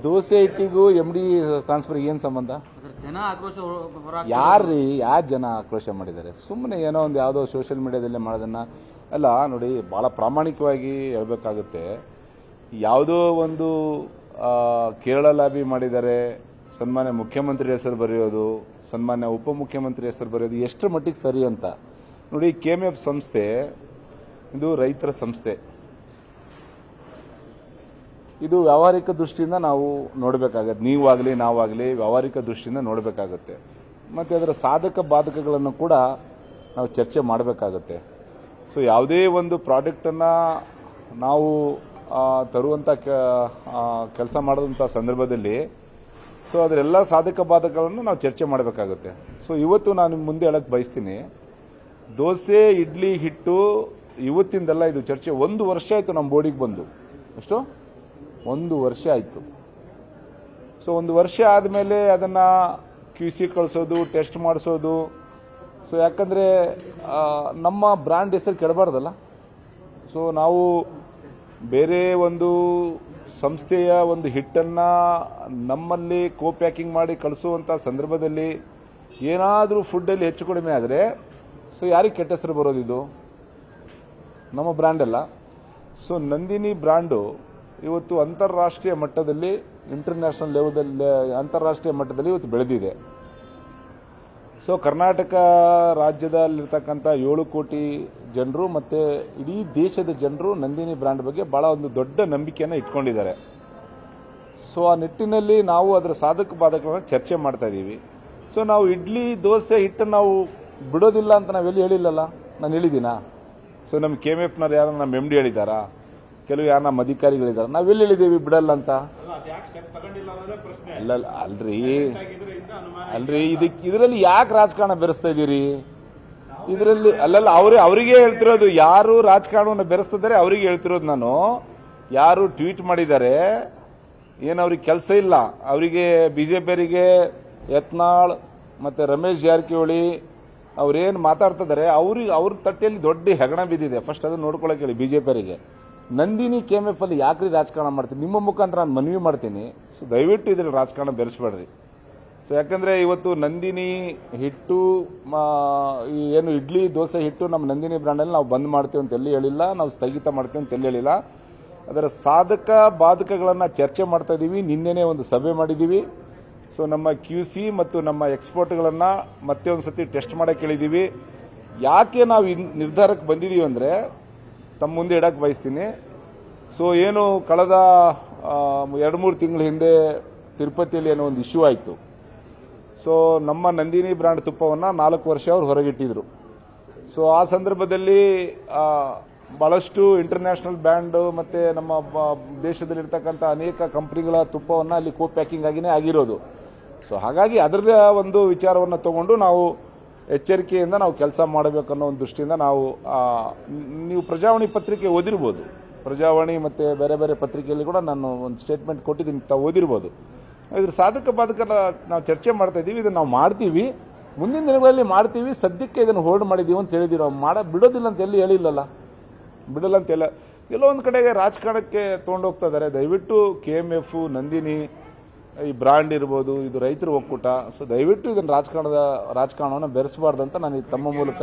Dosa ಹಿಟ್ಟಿಗೂ MD ಟ್ರಾನ್ಸ್ಫರ್ಗೆ ಏನು ಸಂಬಂಧ? ಜನ ಆಕ್ರೋಶ ಯಾರ್ರೀ ಜನ ಆಕ್ರೋಶ ಮಾಡಿದ್ದಾರೆ? ಸುಮ್ಮನೆ ಏನೋ ಒಂದು ಯಾವುದೋ ಸೋಷಿಯಲ್ ಮೀಡಿಯಾದಲ್ಲೇ ಮಾಡೋದನ್ನ ಅಲ್ಲ. ನೋಡಿ, ಭಾಳ ಪ್ರಾಮಾಣಿಕವಾಗಿ ಹೇಳಬೇಕಾಗುತ್ತೆ. ಯಾವುದೋ ಒಂದು ಕೇರಳ ಲಾಬಿ ಮಾಡಿದ್ದಾರೆ, ಸನ್ಮಾನ್ಯ ಮುಖ್ಯಮಂತ್ರಿ ಹೆಸರು ಬರೆಯೋದು, ಸನ್ಮಾನ್ಯ ಉಪಮುಖ್ಯಮಂತ್ರಿ ಹೆಸರು ಬರೆಯೋದು ಎಷ್ಟರ ಮಟ್ಟಿಗೆ ಸರಿ ಅಂತ ನೋಡಿ. KMF ಸಂಸ್ಥೆ ಇದು ರೈತರ ಸಂಸ್ಥೆ. ಇದು ವ್ಯಾವಹಾರಿಕ ದೃಷ್ಟಿಯಿಂದ ನಾವು ನೋಡಬೇಕಾಗತ್ತೆ. ನೀವಾಗಲಿ ನಾವಾಗಲಿ ವ್ಯಾವಹಾರಿಕ ದೃಷ್ಟಿಯಿಂದ ನೋಡಬೇಕಾಗತ್ತೆ. ಮತ್ತು ಅದರ ಸಾಧಕ ಬಾಧಕಗಳನ್ನು ಕೂಡ ನಾವು ಚರ್ಚೆ ಮಾಡಬೇಕಾಗತ್ತೆ. ಸೊ ಯಾವುದೇ ಒಂದು ಪ್ರಾಡಕ್ಟನ್ನು ನಾವು ತರುವಂಥ ಕೆಲಸ ಮಾಡೋದಂಥ ಸಂದರ್ಭದಲ್ಲಿ ಸೊ ಅದರೆಲ್ಲ ಸಾಧಕ ಬಾಧಕಗಳನ್ನು ನಾವು ಚರ್ಚೆ ಮಾಡಬೇಕಾಗುತ್ತೆ. ಸೊ ಇವತ್ತು ನಾನು ನಿಮ್ಮ ಮುಂದೆ ಹೇಳಕ್ಕೆ ಬಯಸ್ತೀನಿ, ದೋಸೆ ಇಡ್ಲಿ ಹಿಟ್ಟು ಇವತ್ತಿಂದಲ್ಲ, ಇದು ಚರ್ಚೆ 1 ವರ್ಷ ಆಯಿತು ನಮ್ಮ ಬೋರ್ಡಿಗೆ ಬಂದು. ಎಷ್ಟು? 1 ವರ್ಷ ಆಯಿತು. ಸೊ 1 ವರ್ಷ ಆದಮೇಲೆ ಅದನ್ನು QC ಕಳಿಸೋದು, ಟೆಸ್ಟ್ ಮಾಡಿಸೋದು. ಸೊ ಯಾಕಂದರೆ ನಮ್ಮ ಬ್ರ್ಯಾಂಡ್ ಹೆಸರು ಕೆಡಬಾರ್ದಲ್ಲ. ಸೊ ನಾವು ಬೇರೆ ಒಂದು ಸಂಸ್ಥೆಯ ಒಂದು ಹಿಟ್ಟನ್ನು ನಮ್ಮಲ್ಲಿ ಪ್ಯಾಕಿಂಗ್ ಮಾಡಿ ಕಳಿಸುವಂಥ ಸಂದರ್ಭದಲ್ಲಿ ಏನಾದರೂ ಫುಡ್ಡಲ್ಲಿ ಹೆಚ್ಚು ಕಡಿಮೆ ಆದರೆ ಸೊ ಯಾರಿಗೆ ಕೆಟ್ಟ ಹೆಸರು ಬರೋದಿದು? ನಮ್ಮ ಬ್ರ್ಯಾಂಡ್ ಅಲ್ಲ. ಸೊ ನಂದಿನಿ ಬ್ರ್ಯಾಂಡು ಇವತ್ತು ಅಂತಾರಾಷ್ಟ್ರೀಯ ಮಟ್ಟದಲ್ಲಿ, ಇಂಟರ್ನ್ಯಾಷನಲ್ ಲೆವೆಲಲ್ಲಿ, ಅಂತಾರಾಷ್ಟ್ರೀಯ ಮಟ್ಟದಲ್ಲಿ ಇವತ್ತು ಬೆಳೆದಿದೆ. ಸೊ ಕರ್ನಾಟಕ ರಾಜ್ಯದಲ್ಲಿರ್ತಕ್ಕಂಥ 7 ಕೋಟಿ ಜನರು ಮತ್ತು ಇಡೀ ದೇಶದ ಜನರು ನಂದಿನಿ ಬ್ರ್ಯಾಂಡ್ ಬಗ್ಗೆ ಭಾಳ ಒಂದು ದೊಡ್ಡ ನಂಬಿಕೆಯನ್ನು ಇಟ್ಕೊಂಡಿದ್ದಾರೆ. ಸೊ ಆ ನಿಟ್ಟಿನಲ್ಲಿ ನಾವು ಅದರ ಸಾಧಕ ಬಾಧಕಗಳನ್ನು ಚರ್ಚೆ ಮಾಡ್ತಾ ಇದ್ದೀವಿ. ಸೊ ನಾವು ಇಡ್ಲಿ ದೋಸೆ ಹಿಟ್ಟನ್ನು ನಾವು ಬಿಡೋದಿಲ್ಲ ಅಂತ ನಾವೆಲ್ಲಿ ಹೇಳಿಲ್ಲಲ್ಲ. ನಾನು ಹೇಳಿದ್ದೀನಾ? ಸೊ ನಮ್ಮ KMFನವ್ರು ಯಾರು ನಮ್ಮ MD ಹೇಳಿದಾರಾ? ಕೆಲವು ಯಾರು ನಮ್ಮ ಅಧಿಕಾರಿಗಳಿದ್ದಾರೆ? ನಾವೆಲ್ಲಿ ಹೇಳಿದ್ದೀವಿ ಬಿಡಲ್ಲ ಅಂತ? ಅಲ್ರಿ ಇದರಲ್ಲಿ ಯಾಕೆ ರಾಜಕಾರಣ ಬೆರೆಸ್ತಾ ಇದ್ದೀರಿ? ಇದರಲ್ಲಿ ಅಲ್ಲಲ್ಲ, ಅವರಿಗೆ ಹೇಳ್ತಿರೋದು. ಯಾರು ರಾಜಕಾರಣವನ್ನು ಬೆರೆಸ್ತಿದ್ದಾರೆ ಅವರಿಗೆ ಹೇಳ್ತಿರೋದು ನಾನು. ಯಾರು ಟ್ವೀಟ್ ಮಾಡಿದ್ದಾರೆ, ಏನು ಅವ್ರಿಗೆ ಕೆಲಸ ಇಲ್ಲ, ಅವರಿಗೆ BJPಯವರಿಗೆ ಯತ್ನಾಳ್ ಮತ್ತು ರಮೇಶ್ ಜಾರಕಿಹೊಳಿ ಅವ್ರೇನು ಮಾತಾಡ್ತಿದ್ದಾರೆ, ಅವ್ರ ತಟ್ಟೆಯಲ್ಲಿ ದೊಡ್ಡ ಹೆಗಣ ಬಿದ್ದಿದೆ. ಫಸ್ಟ್ ಅದನ್ನು ನೋಡ್ಕೊಳಕ್ಕೆ ಹೇಳಿ BJPಯವರಿಗೆ. ನಂದಿನಿ KMF ಅಲ್ಲಿ ಯಾಕ್ರಿ ರಾಜಕಾರಣ ಮಾಡ್ತೀನಿ? ನಿಮ್ಮ ಮುಖಾಂತರ ನಾನು ಮನವಿ ಮಾಡ್ತೀನಿ. ಸೊ ದಯವಿಟ್ಟು ಇದ್ರಲ್ಲಿ ರಾಜಕಾರಣ ಬೆರೆಸಬೇಡ್ರಿ. ಸೊ ಯಾಕಂದರೆ ಇವತ್ತು ನಂದಿನಿ ಹಿಟ್ಟು, ಏನು ಇಡ್ಲಿ ದೋಸೆ ಹಿಟ್ಟು ನಮ್ಮ ನಂದಿನಿ ಬ್ರ್ಯಾಂಡಲ್ಲಿ ನಾವು ಬಂದ್ ಮಾಡ್ತೀವಿ ಅಂತ ಎಲ್ಲಿ ಹೇಳಿಲ್ಲ, ನಾವು ಸ್ಥಗಿತ ಮಾಡ್ತೀವಿ ಅಂತ ಎಲ್ಲಿ ಹೇಳಿಲ್ಲ. ಅದರ ಸಾಧಕ ಬಾಧಕಗಳನ್ನು ಚರ್ಚೆ ಮಾಡ್ತಾ ಇದ್ದೀವಿ. ನಿನ್ನೆನೇ ಒಂದು ಸಭೆ ಮಾಡಿದ್ದೀವಿ. ಸೊ ನಮ್ಮ QC ಮತ್ತು ನಮ್ಮ ಎಕ್ಸ್ಪೋರ್ಟ್ಗಳನ್ನು ಮತ್ತೆ ಒಂದು ಸತಿ ಟೆಸ್ಟ್ ಮಾಡೋಕ್ಕೆ ಹೇಳಿದ್ದೀವಿ. ಯಾಕೆ ನಾವು ನಿರ್ಧಾರಕ್ಕೆ ಬಂದಿದ್ದೀವಿ ಅಂದರೆ ತಮ್ಮ ಮುಂದೆ ಇಡಕ್ಕೆ ಬಯಸ್ತೀನಿ. ಸೊ ಏನು ಕಳೆದ 2-3 ತಿಂಗಳ ಹಿಂದೆ ತಿರುಪತಿಯಲ್ಲಿ ಏನೋ ಒಂದು ಇಶ್ಯೂ ಆಯಿತು. ಸೊ ನಮ್ಮ ನಂದಿನಿ ಬ್ರ್ಯಾಂಡ್ ತುಪ್ಪವನ್ನು 4 ವರ್ಷ ಅವರು ಹೊರಗಿಟ್ಟಿದ್ರು. ಸೊ ಆ ಸಂದರ್ಭದಲ್ಲಿ ಭಾಳಷ್ಟು ಇಂಟರ್ನ್ಯಾಷನಲ್ ಬ್ರ್ಯಾಂಡ್ ಮತ್ತು ನಮ್ಮ ದೇಶದಲ್ಲಿರ್ತಕ್ಕಂಥ ಅನೇಕ ಕಂಪ್ನಿಗಳ ತುಪ್ಪವನ್ನು ಅಲ್ಲಿ ಪ್ಯಾಕಿಂಗ್ ಆಗಿರೋದು. ಸೊ ಹಾಗಾಗಿ ಅದರ ಒಂದು ವಿಚಾರವನ್ನು ತಗೊಂಡು ನಾವು ಎಚ್ಚರಿಕೆಯಿಂದ ನಾವು ಕೆಲಸ ಮಾಡಬೇಕನ್ನೋ ಒಂದು ದೃಷ್ಟಿಯಿಂದ ನಾವು, ನೀವು ಪ್ರಜಾವಾಣಿ ಪತ್ರಿಕೆ ಓದಿರ್ಬೋದು, ಪ್ರಜಾವಾಣಿ ಮತ್ತು ಬೇರೆ ಬೇರೆ ಪತ್ರಿಕೆಯಲ್ಲಿ ಕೂಡ ನಾನು ಒಂದು ಸ್ಟೇಟ್ಮೆಂಟ್ ಕೊಟ್ಟಿದ್ದೀನಿ, ತಾವು ಓದಿರ್ಬೋದು. ಇದ್ರ ಸಾಧಕ ಬಾಧಕ ನಾವು ಚರ್ಚೆ ಮಾಡ್ತಾ ಇದ್ದೀವಿ. ಇದನ್ನು ನಾವು ಮಾಡ್ತೀವಿ, ಮುಂದಿನ ದಿನಗಳಲ್ಲಿ ಮಾಡ್ತೀವಿ. ಸದ್ಯಕ್ಕೆ ಇದನ್ನು ಹೋಲ್ಡ್ ಮಾಡಿದ್ದೀವಿ ಅಂತ ಹೇಳಿದ್ದೀವಿ. ನಾವು ಬಿಡೋದಿಲ್ಲ ಅಂತ ಎಲ್ಲಿ ಹೇಳಿಲ್ಲಲ್ಲ, ಬಿಡಲ್ಲ ಅಂತೆಲ್ಲ. ಎಲ್ಲೋ ಒಂದು ಕಡೆಗೆ ರಾಜಕಾರಣಕ್ಕೆ ತೊಗೊಂಡೋಗ್ತಾ ಇದ್ದಾರೆ. ದಯವಿಟ್ಟು KMF, ನಂದಿನಿ ಈ ಬ್ರ್ಯಾಂಡ್ ಇರ್ಬೋದು, ಇದು ರೈತರ ಒಕ್ಕೂಟ. ಸೊ ದಯವಿಟ್ಟು ಇದನ್ನು ರಾಜಕಾರಣವನ್ನು ಬೆರೆಸಬಾರ್ದು ಅಂತ ನಾನು ತಮ್ಮ ಮೂಲಕ